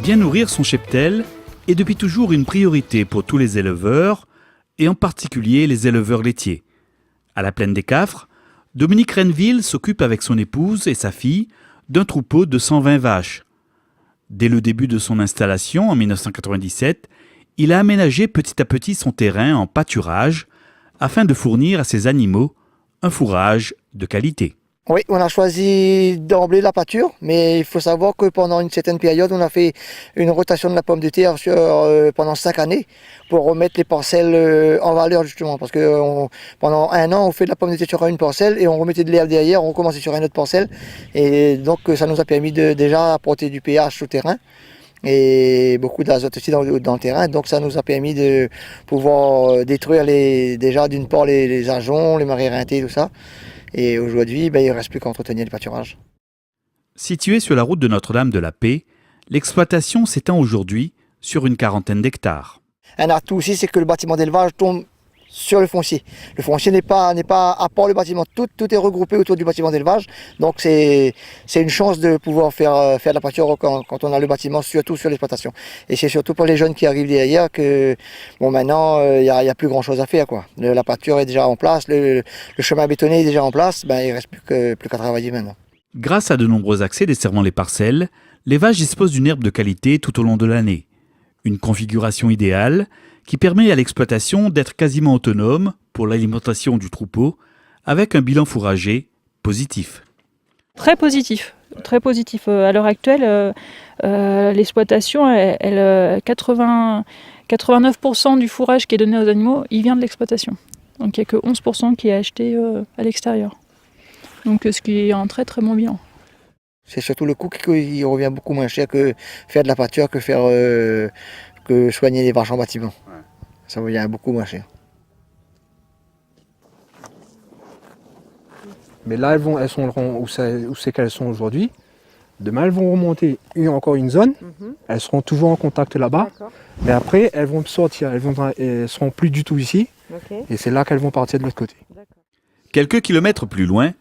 Bien nourrir son cheptel est depuis toujours une priorité pour tous les éleveurs, et en particulier les éleveurs laitiers. À la Plaine des Cafres, Dominique Renneville s'occupe avec son épouse et sa fille d'un troupeau de 120 vaches. Dès le début de son installation en 1997, il a aménagé petit à petit son terrain en pâturage afin de fournir à ses animaux un fourrage de qualité. Oui, on a choisi d'emblée la pâture, mais il faut savoir que pendant une certaine période, on a fait une rotation de la pomme de terre pendant 5 années pour remettre les parcelles en valeur justement. Parce que pendant 1 an, on fait de la pomme de terre sur une parcelle et on remettait de l'herbe derrière, on recommençait sur une autre parcelle. Et donc ça nous a permis de déjà apporter du pH au terrain et beaucoup d'azote aussi dans le terrain. Donc ça nous a permis de pouvoir détruire déjà d'une part les ajoncs, les marais éreintés, tout ça. Et aujourd'hui, il ne reste plus qu'à entretenir le pâturage. Située sur la route de Notre-Dame-de-la-Paix, l'exploitation s'étend aujourd'hui sur une 40aine d'hectares. Un atout aussi, c'est que le bâtiment d'élevage tombe sur le foncier. Le foncier n'est pas à part le bâtiment, tout est regroupé autour du bâtiment d'élevage. Donc c'est une chance de pouvoir faire de la pâture quand on a le bâtiment, surtout sur l'exploitation. Et c'est surtout pour les jeunes qui arrivent derrière que maintenant il n'y a plus grand chose à faire, quoi. La pâture est déjà en place, le chemin bétonné est déjà en place, il ne reste plus qu'à travailler maintenant. Grâce à de nombreux accès desservant les parcelles, les vaches disposent d'une herbe de qualité tout au long de l'année. Une configuration idéale qui permet à l'exploitation d'être quasiment autonome pour l'alimentation du troupeau avec un bilan fourrager positif. Très positif. Très positif. À l'heure actuelle, l'exploitation, 89% du fourrage qui est donné aux animaux, il vient de l'exploitation. Donc il n'y a que 11% qui est acheté à l'extérieur. Donc ce qui est un très très bon bilan. C'est surtout le coût qui revient beaucoup moins cher que faire de la pâture, que soigner les vaches en bâtiment. Ouais. Ça revient beaucoup moins cher. Mais là, elles sont où c'est qu'elles sont aujourd'hui. Demain, elles vont remonter encore une zone. Elles seront toujours en contact là-bas. Mais après, elles vont sortir. Elles seront plus du tout ici. Okay. Et c'est là qu'elles vont partir de l'autre côté. Quelques kilomètres plus loin,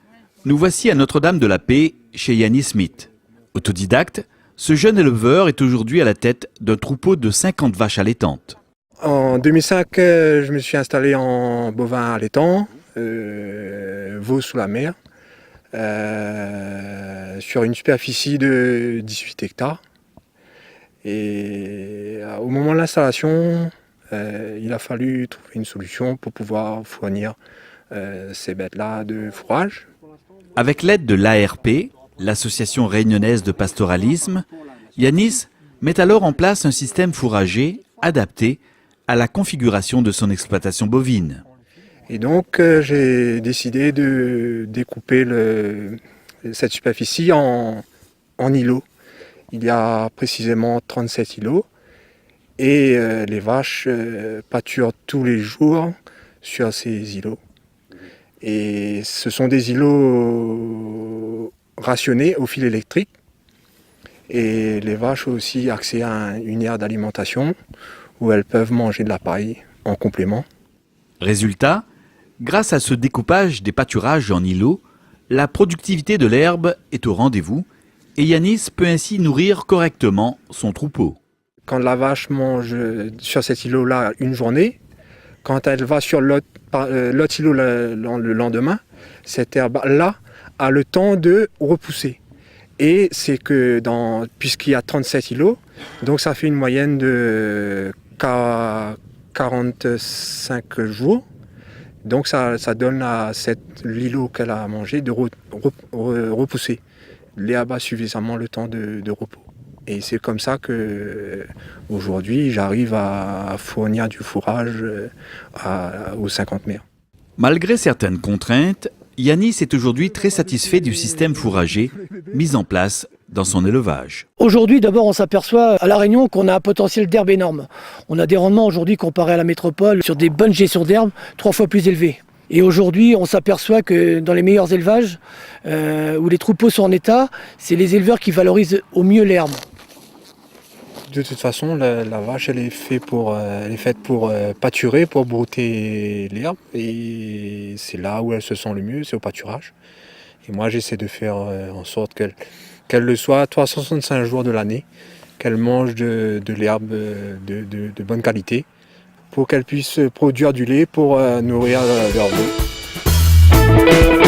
nous voici à Notre-Dame-de-la-Paix, chez Yannis Smith. Autodidacte, ce jeune éleveur est aujourd'hui à la tête d'un troupeau de 50 vaches allaitantes. En 2005, je me suis installé en bovin allaitant, veau sous la mer, sur une superficie de 18 hectares. Et au moment de l'installation, il a fallu trouver une solution pour pouvoir fournir ces bêtes-là de fourrage. Avec l'aide de l'ARP, l'association réunionnaise de pastoralisme, Yannis met alors en place un système fourrager adapté à la configuration de son exploitation bovine. Et donc j'ai décidé de découper cette superficie en îlots. Il y a précisément 37 îlots et les vaches pâturent tous les jours sur ces îlots. Et ce sont des îlots rationnés au fil électrique. Et les vaches ont aussi accès à une aire d'alimentation où elles peuvent manger de la paille en complément. Résultat, grâce à ce découpage des pâturages en îlots, la productivité de l'herbe est au rendez-vous et Yannis peut ainsi nourrir correctement son troupeau. Quand la vache mange sur cet îlot-là une journée, quand elle va sur l'autre îlot le lendemain, cette herbe-là a le temps de repousser. Et c'est que puisqu'il y a 37 îlots, donc ça fait une moyenne de 45 jours. Donc ça donne à l'îlot qu'elle a mangé de repousser. L'herbe a suffisamment le temps de repos. Et c'est comme ça que aujourd'hui j'arrive à fournir du fourrage aux 50 mères. Malgré certaines contraintes, Yannis est aujourd'hui très satisfait du système fourrager mis en place dans son élevage. Aujourd'hui, d'abord, on s'aperçoit à La Réunion qu'on a un potentiel d'herbe énorme. On a des rendements aujourd'hui comparés à la métropole sur des bonnes gestions d'herbe 3 fois plus élevés. Et aujourd'hui, on s'aperçoit que dans les meilleurs élevages, où les troupeaux sont en état, c'est les éleveurs qui valorisent au mieux l'herbe. De toute façon, la vache, elle est faite pour pâturer, pour brouter l'herbe. Et c'est là où elle se sent le mieux, c'est au pâturage. Et moi, j'essaie de faire en sorte qu'elle le soit 365 jours de l'année, qu'elles mangent de l'herbe de bonne qualité pour qu'elles puissent produire du lait pour nourrir leur veau.